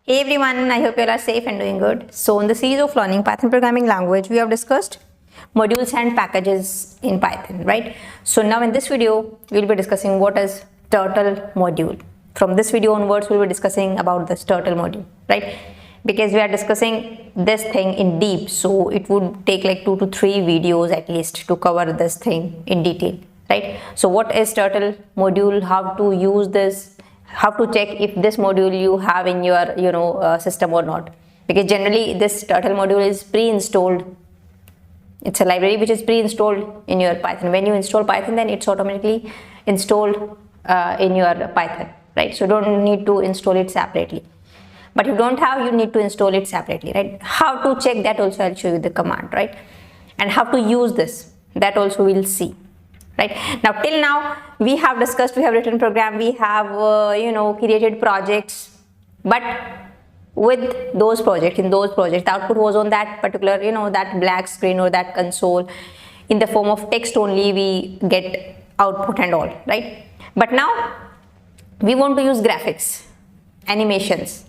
Hey everyone, I hope you all are safe and doing good. So in the series of learning Python programming language, we have discussed modules and packages in Python, right? So now in this video, we'll be discussing what is turtle module. From this video onwards, we'll be discussing about this turtle module, right? Because we are discussing this thing in deep, so it would take like 2 to 3 videos at least to cover this thing in detail, right? So what is turtle module, how to use this, how to check if this module you have in your system or not, because generally this turtle module is pre-installed. It's a library which is pre-installed in your Python. When you install Python, then it's automatically installed in your Python, right? So don't need to install it separately, but if you don't have, you need to install it separately, right? How to check that also I'll show you the command, right? And how to use this, that also we'll see. Right now, till now we have discussed, we have written program, we have created projects, but with those projects, in those projects, the output was on that particular that black screen or that console in the form of text only. We get output and all, right? But now we want to use graphics, animations,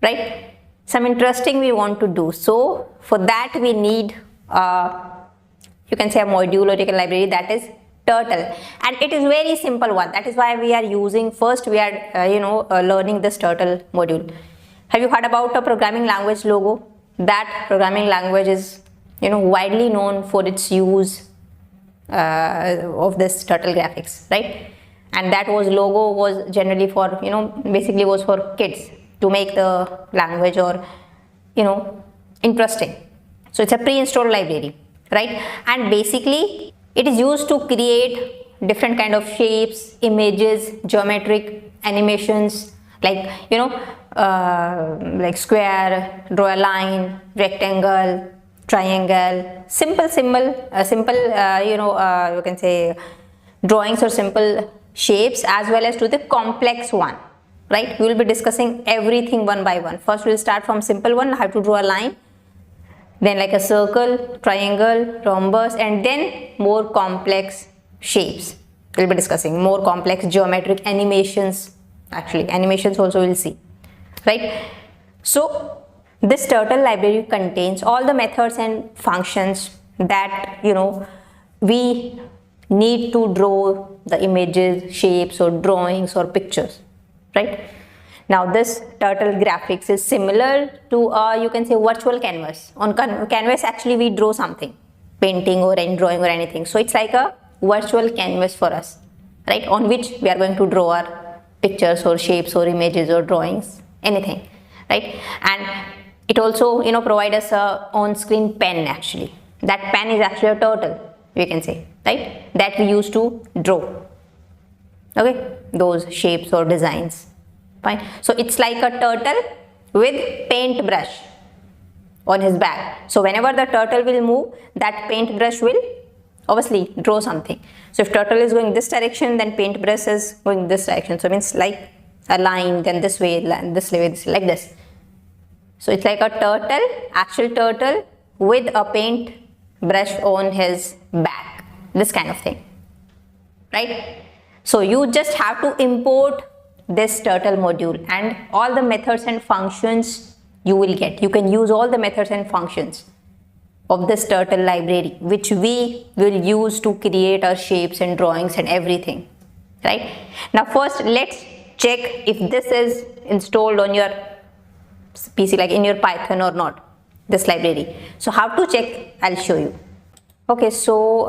right? Some interesting we want to do. So for that we need you can say a module or take a library, that is turtle, and it is very simple one. That is why we are using, first we are learning this turtle module. Have you heard about a programming language logo? That programming language is widely known for its use of this turtle graphics, right? And that logo was generally for basically was for kids to make the language or interesting. So it's a pre-installed library, right? And basically it is used to create different kind of shapes, images, geometric animations, like like square, draw a line, rectangle, triangle, simple you can say drawings or simple shapes, as well as to the complex one, right? We will be discussing everything one by one. First we'll start from simple one, how to draw a line, then like a circle, triangle, rhombus, and then more complex shapes. We'll be discussing more complex geometric animations. Actually, animations also we'll see, right? So this turtle library contains all the methods and functions that we need to draw the images, shapes, or drawings or pictures, right? Now this turtle graphics is similar to you can say virtual canvas. On canvas actually we draw something, painting or any drawing or anything. So it's like a virtual canvas for us, right? On which we are going to draw our pictures or shapes or images or drawings, anything, right? And it also provide us a on-screen pen. Actually that pen is actually a turtle, we can say, right? That we use to draw, okay, those shapes or designs. Fine. So it's like a turtle with paintbrush on his back. So whenever the turtle will move, that paintbrush will obviously draw something. So if turtle is going this direction, then paintbrush is going this direction. So it means like a line, then this way, this way, like this. So it's like a turtle, actual turtle with a paintbrush on his back, this kind of thing, right? So you just have to import this turtle module, and all the methods and functions you will get. You can use all the methods and functions of this turtle library, which we will use to create our shapes and drawings and everything, right? Now first let's check if this is installed on your PC, like in your Python or not, this library. So how to check, I'll show you. Okay, so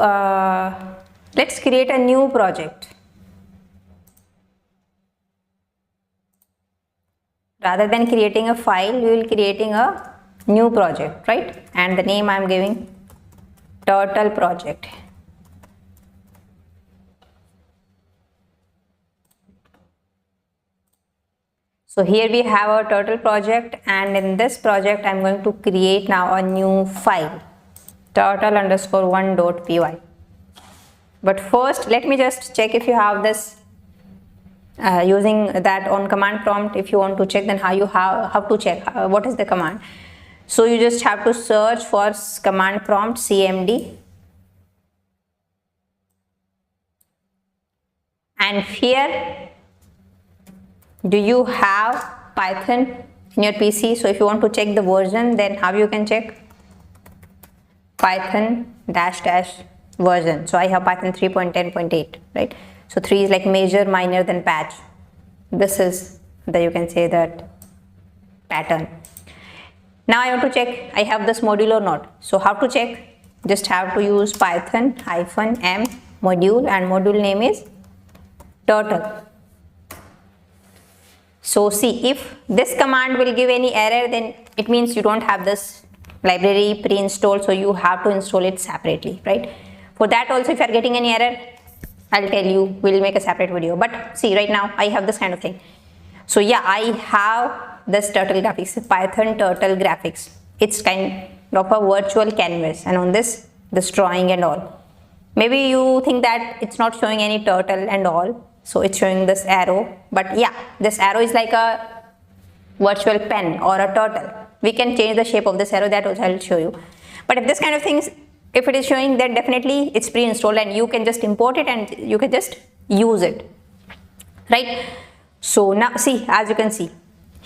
let's create a new project. Rather than creating a file, we will creating a new project, right? And the name I am giving turtle project. So here we have our turtle project, and in this project I am going to create now a new file, turtle_1.py. But first let me just check if you have this using that on command prompt. If you want to check, then how to check what is the command. So you just have to search for command prompt cmd, and here do you have Python in your PC. So if you want to check the version, then how you can check? Python dash version. So I have Python 3.10.8, right? So 3 is like major, minor, then patch. This is the, you can say that pattern. Now I want to check I have this module or not. So how to check? Just have to use Python -m module, and module name is turtle. So see, if this command will give any error, then it means you don't have this library pre-installed, so you have to install it separately, right? For that also, if you are getting any error, I'll tell you, we'll make a separate video. But see, right now I have this kind of thing. So yeah, I have this turtle graphics, Python turtle graphics. It's kind of a virtual canvas, and on this drawing and all. Maybe you think that it's not showing any turtle and all, so it's showing this arrow. But yeah, this arrow is like a virtual pen or a turtle. We can change the shape of this arrow, that also I'll show you. But if this kind of things, if it is showing, then definitely it's pre-installed and you can just import it and you can just use it, right? So now see, as you can see,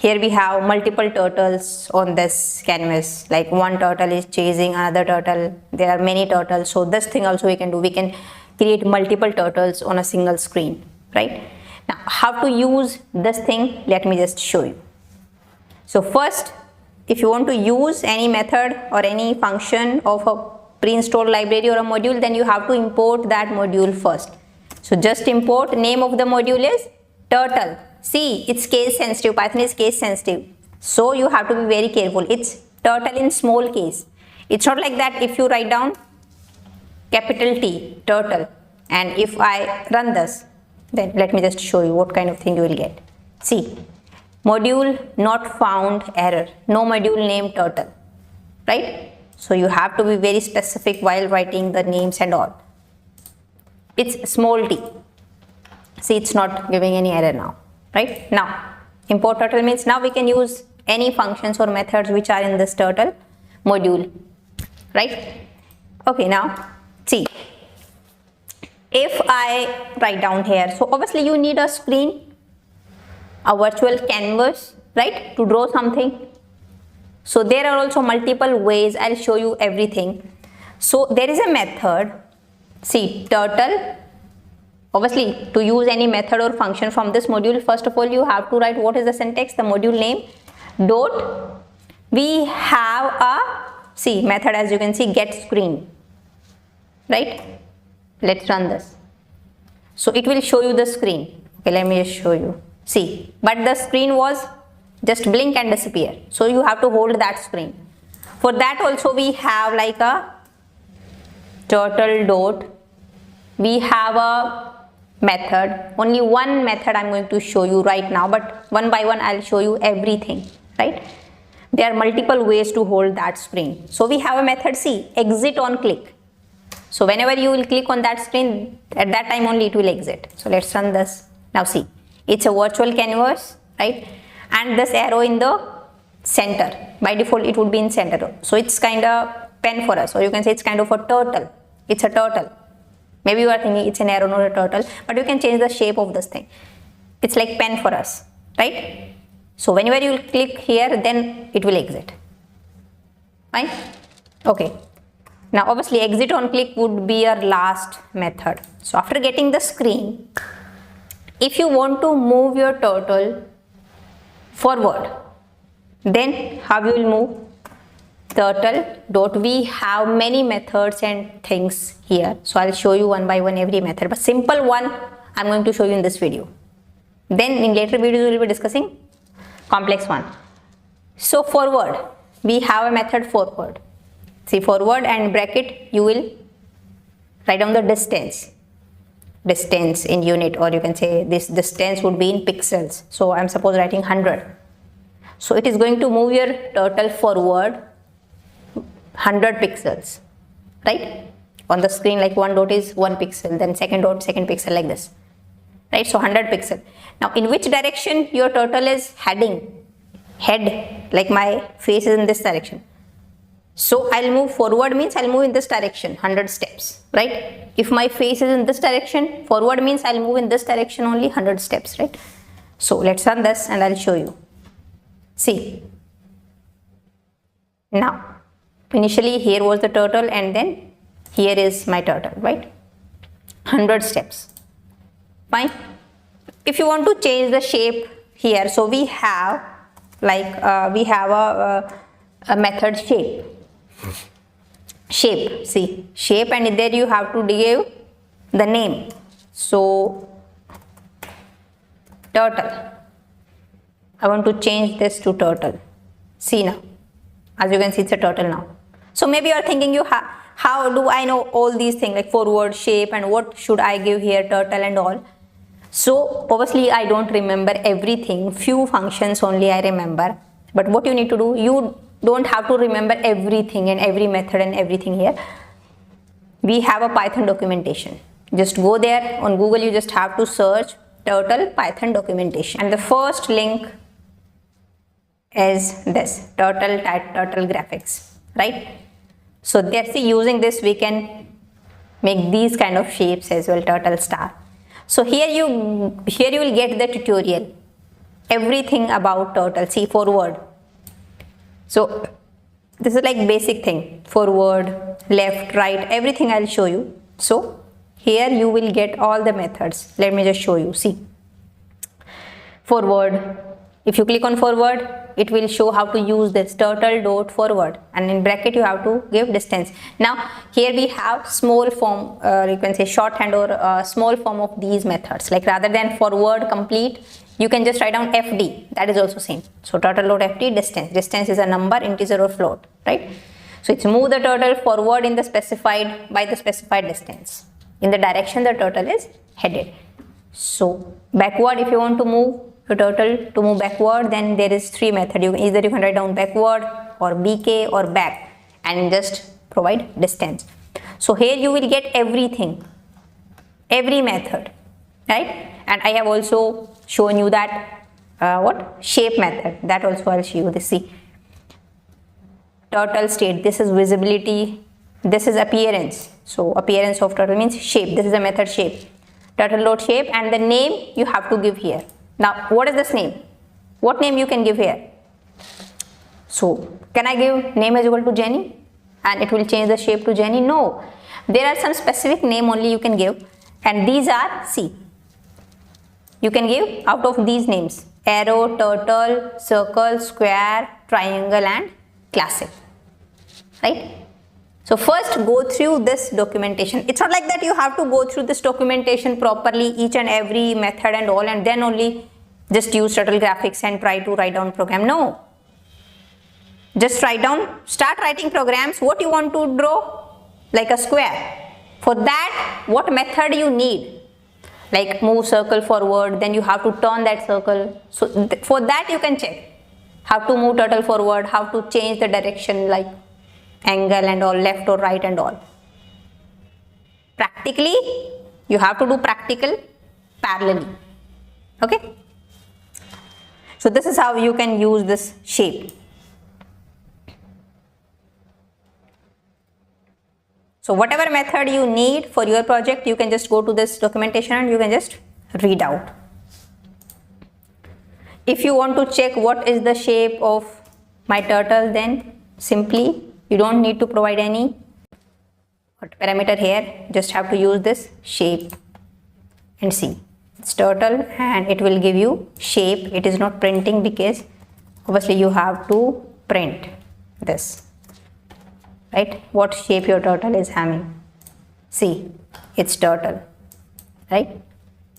here we have multiple turtles on this canvas. Like one turtle is chasing another turtle. There are many turtles. So this thing also we can do. We can create multiple turtles on a single screen, right? Now how to use this thing, let me just show you. So first, if you want to use any method or any function of a pre-installed library or a module, then you have to import that module first. So just import, name of the module is turtle. See, it's case sensitive, Python is case sensitive. So you have to be very careful. It's turtle in small case. It's not like that if you write down capital T, turtle, and if I run this, then let me just show you what kind of thing you will get. See, module not found error, no module name turtle, right? So you have to be very specific while writing the names and all. It's small t. See, it's not giving any error now, right? Now, import turtle means now we can use any functions or methods which are in this turtle module, right? Okay, now see, if I write down here, so obviously you need a screen, a virtual canvas, right, to draw something. So there are also multiple ways. I'll show you everything. So there is a method. See, turtle. Obviously, to use any method or function from this module, first of all you have to write what is the syntax, the module name dot. We have a method, as you can see, get screen, right? Let's run this. So it will show you the screen. Okay, let me just show you. See, but the screen was just blink and disappear. So you have to hold that screen. For that also we have like a turtle dot. We have a method. Only one method I'm going to show you right now, but one by one I'll show you everything, right? There are multiple ways to hold that screen. So we have a method, see, exit on click. So whenever you will click on that screen, at that time only it will exit. So let's run this. Now see, it's a virtual canvas, right? And this arrow in the center. By default it would be in center. So it's kind of pen for us, or you can say it's kind of a turtle. It's a turtle. Maybe you are thinking it's an arrow, not a turtle, but you can change the shape of this thing. It's like pen for us, right? So whenever you will click here, then it will exit. Fine? Okay. Now obviously exit on click would be your last method. So after getting the screen, if you want to move your turtle forward, then how you will move? Turtle dot. We have many methods and things here, so I'll show you one by one every method, but simple one I'm going to show you in this video. Then in later videos we will be discussing complex one. So forward, we have a method forward. See, forward and bracket, you will write down the distance in unit, or you can say this distance would be in pixels. So I'm suppose writing 100. So it is going to move your turtle forward 100 pixels, right? On the screen, like one dot is 1 pixel, then second dot, second pixel, like this, right? So 100 pixel. Now in which direction your turtle is heading? Head, like my face is in this direction. So I'll move forward means I'll move in this direction 100 steps, right? If my face is in this direction, forward means I'll move in this direction only 100 steps, right? So let's run this and I'll show you. See, now initially here was the turtle and then here is my turtle, right? 100 steps. Fine. If you want to change the shape here, so we have like a method shape, see shape, and there you have to give the name. So turtle, I want to change this to turtle. See now, as you can see, it's a turtle now. So maybe you are thinking, how do I know all these things like forward, shape, and what should I give here, turtle and all? So obviously I don't remember everything, few functions only I remember. But what you need to do, you don't have to remember everything and every method and everything here. We have a Python documentation. Just go there on Google, you just have to search turtle Python documentation. And the first link is this turtle graphics, right? So that's using this we can make these kind of shapes as well, turtle star. So here you will get the tutorial, everything about turtle. See, forward. So this is like basic thing, forward, left, right, everything I'll show you. So here you will get all the methods. Let me just show you. See, forward. If you click on forward, it will show how to use this turtle.forward, and in bracket you have to give distance. Now here we have small form, you can say shorthand or small form of these methods. Like rather than forward complete, you can just write down FD. That is also same. So turtle.FD distance. Distance is a number, integer or float, right? So it's move the turtle forward in the by the specified distance in the direction the turtle is headed. So backward, if you want to move the turtle to move backward, then there is 3 methods. You can write down backward or BK or back and just provide distance. So here you will get everything, every method, right? And I have also shown you that shape method, that also I'll show you. This, see, turtle state, this is visibility, this is appearance. So appearance of turtle means shape. This is the method shape, turtle.shape, and the name you have to give here. Now what is this name? What name you can give here? So can I give name is equal to Jenny and it will change the shape to Jenny? No, there are some specific name only you can give, and these are, see, you can give out of these names: arrow, turtle, circle, square, triangle, and classic, right? So first go through this documentation. It's not like that you have to go through this documentation properly, each and every method and all, and then only just use turtle graphics and try to write down program. No, just write down, start writing programs. What you want to draw, like a square. For that, what method you need? Like move circle forward, then you have to turn that circle. So for that you can check how to move turtle forward, how to change the direction, like angle and all, left or right and all. Practically, you have to do practical parallelly. Okay. So this is how you can use this shape. So whatever method you need for your project, you can just go to this documentation and you can just read out. If you want to check what is the shape of my turtle, then simply you don't need to provide any parameter here, just have to use this shape and see, it's turtle and it will give you shape. It is not printing because obviously you have to print this, right? What shape your turtle is having. See, it's turtle, right?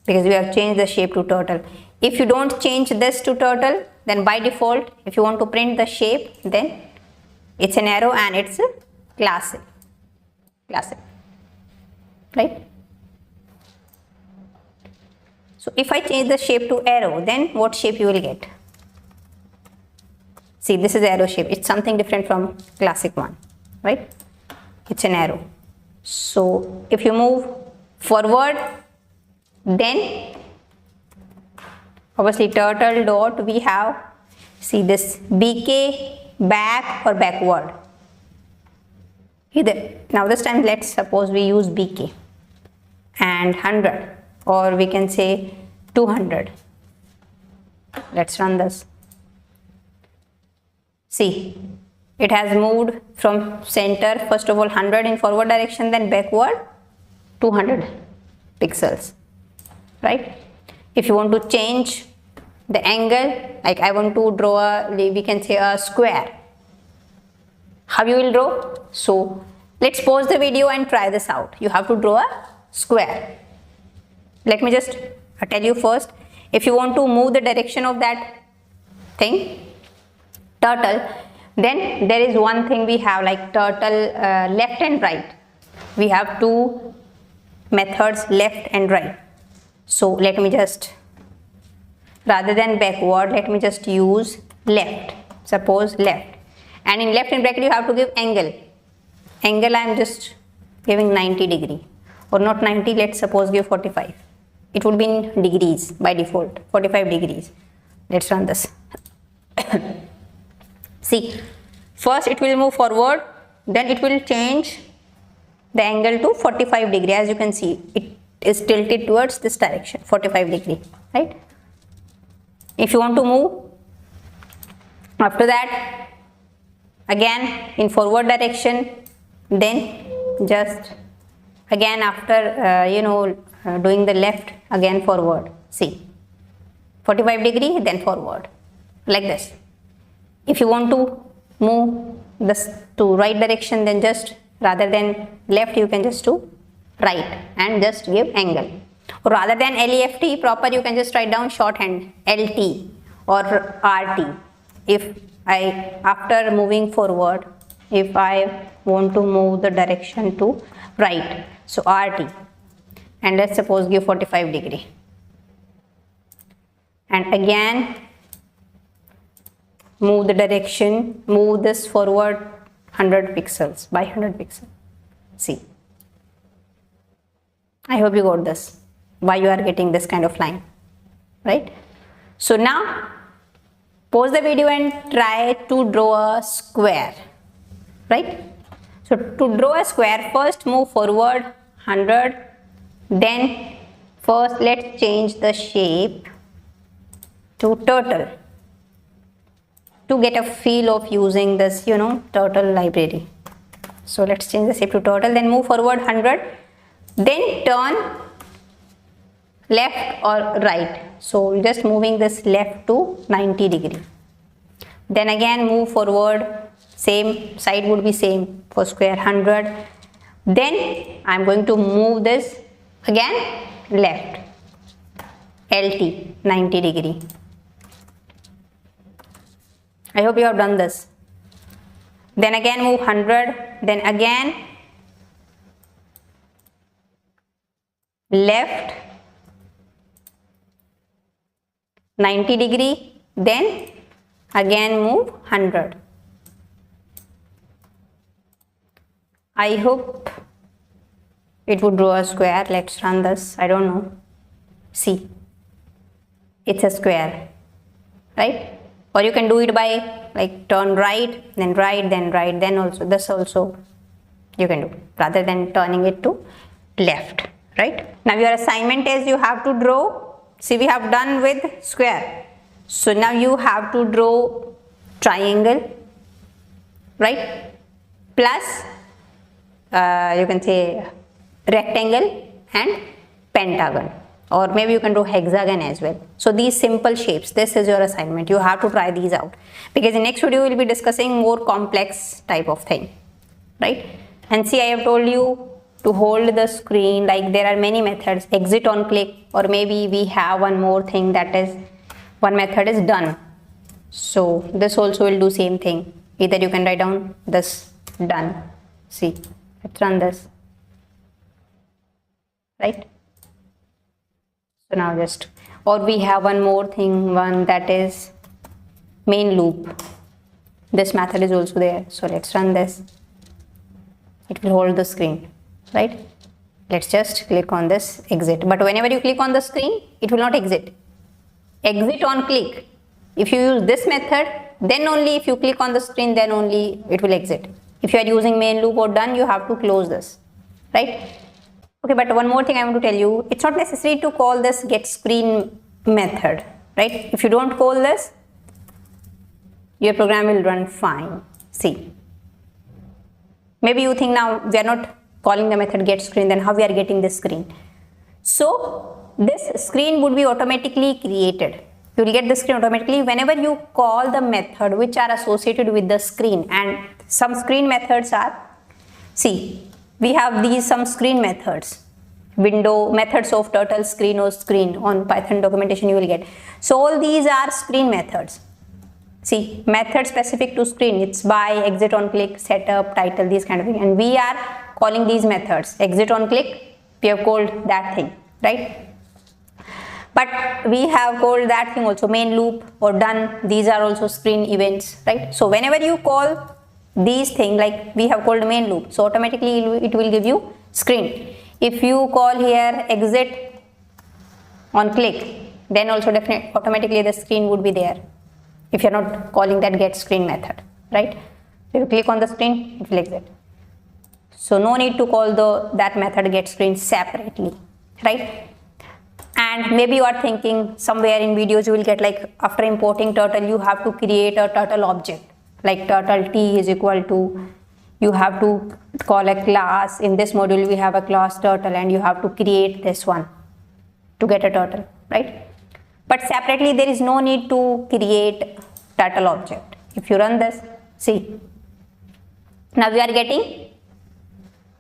Because we have changed the shape to turtle. If you don't change this to turtle, then by default, if you want to print the shape, then it's an arrow and it's a classic, right? So if I change the shape to arrow, then what shape you will get? See, this is arrow shape. It's something different from classic one, right? It's an arrow. So if you move forward, then obviously turtle dot we have, see this BK, back or backward. Either. Now this time let's suppose we use BK and 100, or we can say 200. Let's run this. See, it has moved from center, first of all 100 in forward direction, then backward 200 pixels, right? If you want to change the angle, like I want to draw a, we can say a square, how you will draw? So let's pause the video and try this out. You have to draw a square. Let me just tell you first, if you want to move the direction of that thing, turtle, then there is one thing we have, like turtle left and right. We have two methods, left and right. So let me just, rather than backward, let me just use left. Suppose left. And in left in bracket you have to give angle. Angle I am just giving 90 degree. Or not 90, let's suppose give 45. It would be in degrees by default, 45 degrees. Let's run this. See, first it will move forward, then it will change the angle to 45 degree. As you can see, it is tilted towards this direction, 45 degree, right? If you want to move, after that, again in forward direction, then just again after doing the left, again forward. See, 45 degree, then forward, like this. If you want to move this to right direction, then just rather than left you can just do right and just give angle. Or rather than LEFT proper, you can just write down shorthand LT or RT. If I, after moving forward, if I want to move the direction to right, so RT, and let's suppose give 45 degree, and again move the direction, move this forward 100 pixels by 100 pixels. See, I hope you got this, why you are getting this kind of line, right? So now pause the video and try to draw a square, right? So to draw a square, first move forward 100, then first let's change the shape to turtle to get a feel of using this, turtle library. So let's change the shape to turtle, then move forward 100, then turn left or right. So just moving this left to 90 degree. Then again move forward, same side would be same for square 100. Then I'm going to move this again left, LT 90 degree. I hope you have done this. Then again move 100, then again left 90 degree, then again move 100. I hope it would draw a square. Let's run this. I don't know. See, it's a square, right? Or you can do it by like turn right, then right, then right, then also this also you can do rather than turning it to left, right? Now your assignment is you have to draw. See, we have done with square. So now you have to draw triangle, right? Plus you can say rectangle and pentagon, or maybe you can do hexagon as well. So these simple shapes, this is your assignment. You have to try these out, because in next video we will be discussing more complex type of thing, right? And see, I have told you to hold the screen, like there are many methods, exit on click, or maybe we have one more thing, that is one method is done. So this also will do same thing. Either you can write down this done. See, let's run this, right? So now just, or we have one more thing, one that is main loop. This method is also there. So let's run this. It will hold the screen, right? Let's just click on this exit. But whenever you click on the screen, it will not exit. Exit on click. If you use this method, then only if you click on the screen, then only it will exit. If you are using main loop or done, you have to close this, right? Okay, but one more thing I want to tell you, it's not necessary to call this get screen method, right? If you don't call this, your program will run fine. See, maybe you think now we are not calling the method getScreen, then how we are getting this screen? So this screen would be automatically created. You will get the screen automatically whenever you call the method which are associated with the screen. And some screen methods are, see, we have these some screen methods, window methods of turtle, screen or screen. On Python documentation you will get. So all these are screen methods. See, method specific to screen, it's by, exit on click, setup, title, these kind of thing. And we are calling these methods. Exit on click, we have called that thing, right? But we have called that thing also, main loop or done. These are also screen events, right? So whenever you call these things, like we have called main loop, so automatically it will give you screen. If you call here exit on click, then also definitely automatically the screen would be there. If you are not calling that getScreen method, right? So you click on the screen, it will exit. So no need to call that method getScreen separately, right? And maybe you are thinking somewhere in videos you will get like after importing turtle you have to create a turtle object, like turtle t is equal to, you have to call a class. In this module we have a class turtle and you have to create this one to get a turtle, right? But separately there is no need to create turtle object. If you run this, see, now we are getting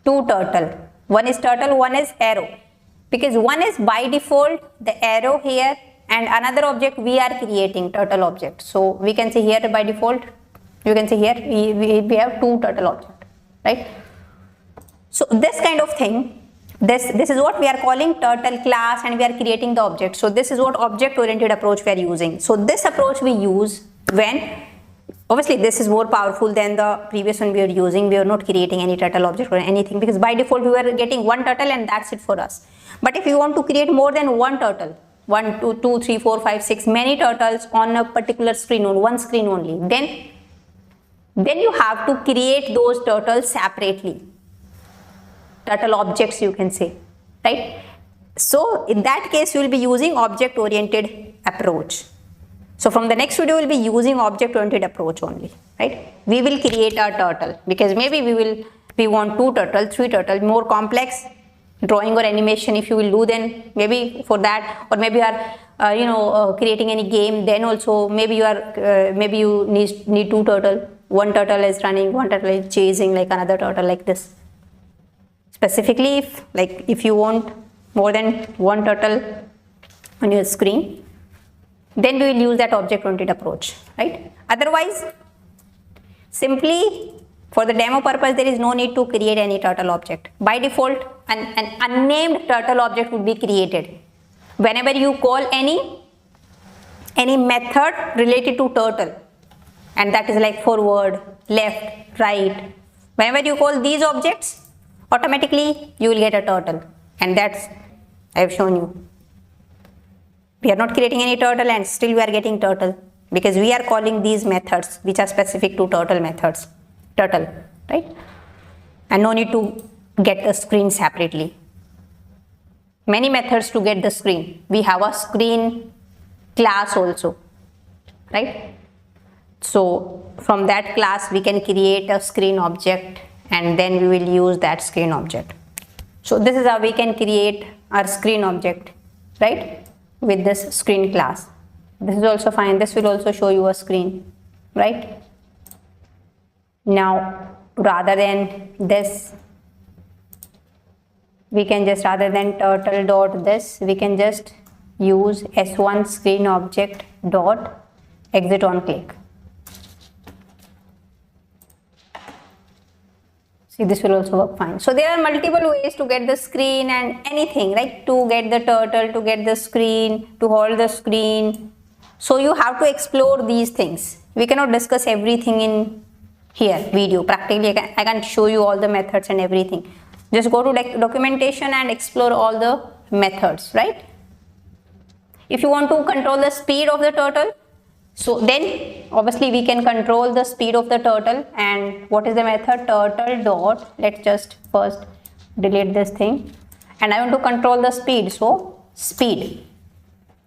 two turtle. One is turtle, one is arrow. Because one is by default the arrow here and another object we are creating, turtle object. So we can see here by default, you can see here we have two turtle object, right? So this kind of thing, this is what we are calling turtle class and we are creating the object. So this is what object oriented approach we are using. So this approach we use when, obviously this is more powerful than the previous one we are using. We are not creating any turtle object or anything because by default we were getting one turtle and that's it for us. But if you want to create more than one turtle, 1, 2, 2, 3, 4, 5, 6, many turtles on a particular screen, on one screen only, then you have to create those turtles separately. Turtle objects you can say, right? So in that case you will be using object oriented approach. So from the next video we will be using object oriented approach only, right? We will create a turtle because maybe we want 2 turtle, 3 turtle, more complex drawing or animation if you will do, then maybe for that, or maybe you are creating any game, then also maybe you are maybe you need 2 turtle. One turtle is running, one turtle is chasing like another turtle, like this. Specifically if you want more than one turtle on your screen, then we will use that object oriented approach, right? Otherwise, simply for the demo purpose there is no need to create any turtle object. By default an unnamed turtle object would be created whenever you call any method related to turtle, and that is like forward, left, right. Whenever you call these objects, automatically you will get a turtle, and that's I have shown you. We are not creating any turtle and still we are getting turtle because we are calling these methods which are specific to turtle methods, turtle, right? And no need to get the screen separately. Many methods to get the screen. We have a screen class also, right? So from that class we can create a screen object and then we will use that screen object. So this is how we can create our screen object, right? With this screen class. This is also fine. This will also show you a screen, right? Now rather than this, we can just, rather than turtle dot this, we can just use s1 screen object dot exit on click. See, this will also work fine. So there are multiple ways to get the screen and anything, right? To get the turtle, to get the screen, to hold the screen. So you have to explore these things. We cannot discuss everything in here video. Practically I can show you all the methods and everything. Just go to documentation and explore all the methods, right? If you want to control the speed of the turtle, so then obviously we can control the speed of the turtle. And what is the method? Turtle dot, let's just first delete this thing, and I want to control the speed, so speed.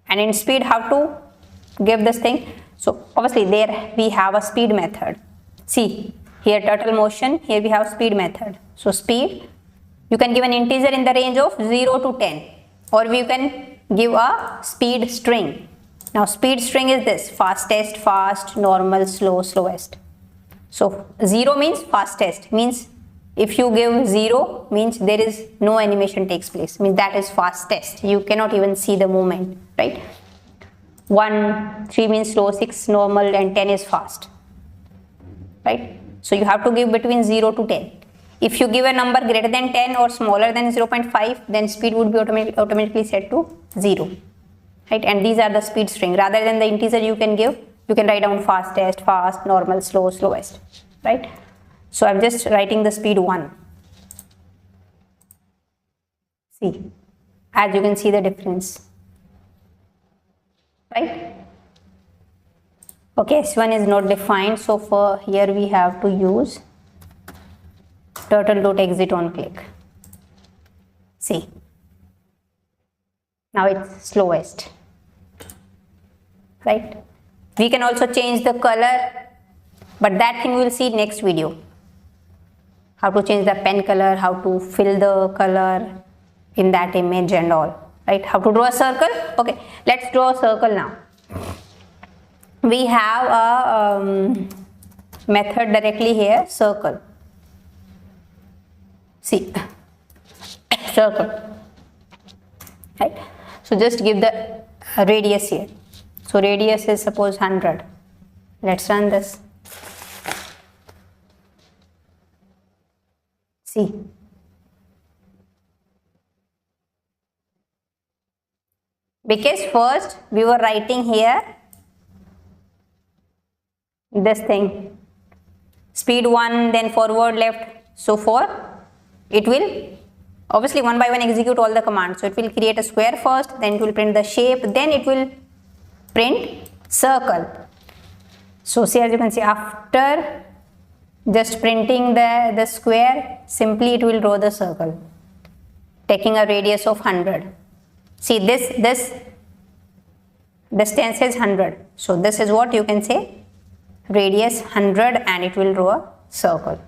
And in speed how to give this thing? So obviously there we have a speed method. See here turtle motion, here we have speed method. So speed, you can give an integer in the range of 0 to 10, or you can give a speed string. Now speed string is this: fastest, fast, normal, slow, slowest. So 0 means fastest, means if you give 0 means there is no animation takes place, means that is fastest, you cannot even see the movement, right? 1, 3 means slow, 6 normal, and 10 is fast, right? So you have to give between 0 to 10. If you give a number greater than 10 or smaller than 0.5, then speed would be automatically set to 0, right? And these are the speed string. Rather than the integer you can give, you can write down fastest, fast, normal, slow, slowest, right? So I'm just writing the speed 1. See, as you can see the difference, right? Okay, S1 is not defined, so for here we have to use turtle.exit on click. See, now it's slowest, right? We can also change the color, but that thing we'll see next video. How to change the pen color, how to fill the color in that image and all, right? How to draw a circle. Okay, let's draw a circle now. We have a method directly here, circle. See, circle, right? So just give the radius here. So radius is suppose 100. Let's run this. See, because first we were writing here this thing, speed 1, then forward, left, so forth. It will obviously one by one execute all the commands. So it will create a square first, then it will print the shape, then it will print circle. So see, as you can see, after just printing the square, simply it will draw the circle, taking a radius of 100. See, this distance is 100. So this is what you can say, radius 100, and it will draw a circle,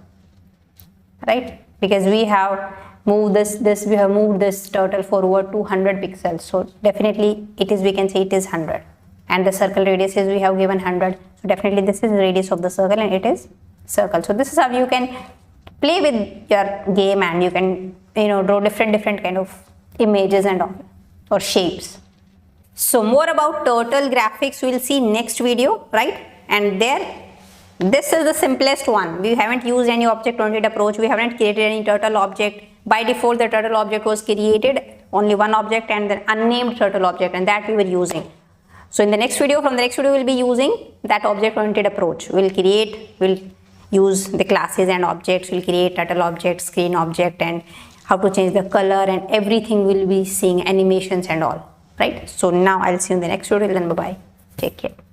right? Because we have moved we have moved this turtle forward to 100 pixels. So definitely it is, we can say it is 100. And the circle radius is, we have given 100. So definitely this is the radius of the circle and it is circle. So this is how you can play with your game, and you can, draw different kind of images and all, or shapes. So more about turtle graphics we'll see next video, right? And this is the simplest one. We haven't used any object-oriented approach. We haven't created any turtle object. By default, the turtle object was created, only one object, and the unnamed turtle object, and that we were using. So in the next video, we'll be using that object-oriented approach. We'll use the classes and objects. We'll create turtle object, screen object, and how to change the color and everything. We'll be seeing animations and all, right? So now I'll see you in the next video. Then bye-bye. Take care.